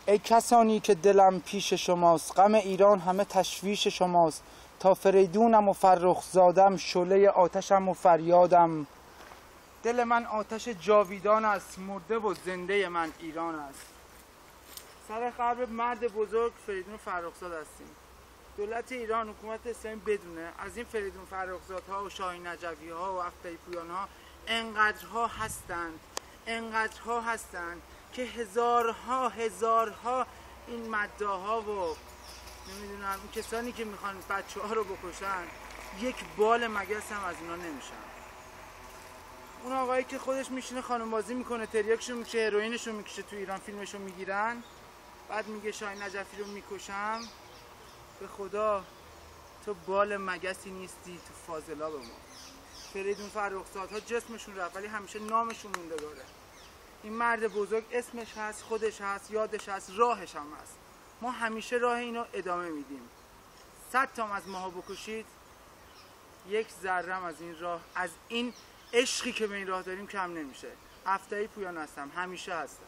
ای کسانی که دلم پیش شماست، غم ایران همه تشویش شماست. تا فریدونم و فرخ زادم، شعله آتشم و فریادم. دل من آتش جاویدان است، مرده و زنده من ایران است. سر قبر مرد بزرگ فریدون فرخزاد هستیم. دولت ایران، حکومت اسلامی بدونه از این فریدون فرخزادها و شاهین نجفی ها و افتری پویان ها انقدرها هستند که هزارها این مداها و نمیدونم این کسانی که میخوان بچه ها رو بکشن یک بال مگس هم از اونا نمیشن. اون آقایی که خودش میشینه خانم بازی میکنه، تریاکشو میکشه، هروئینشو میکشه تو ایران، فیلمشو میگیرن، بعد میگه شاهین نجفی رو میکشم. به خدا تو بال مگسی نیستی تو فاضلاب ما. فریدون فرخزادها جسمشون رفت ولی همیشه نامشون موندگاره. این مرد بزرگ اسمش هست، خودش هست، یادش هست، راهش هم هست. ما همیشه راه اینو ادامه میدیم. 100 تا از ماها بکشید، یک ذره از این راه، از این عشقی که به این راه داریم کم نمیشه. افتری پویان هستم، همیشه هستم.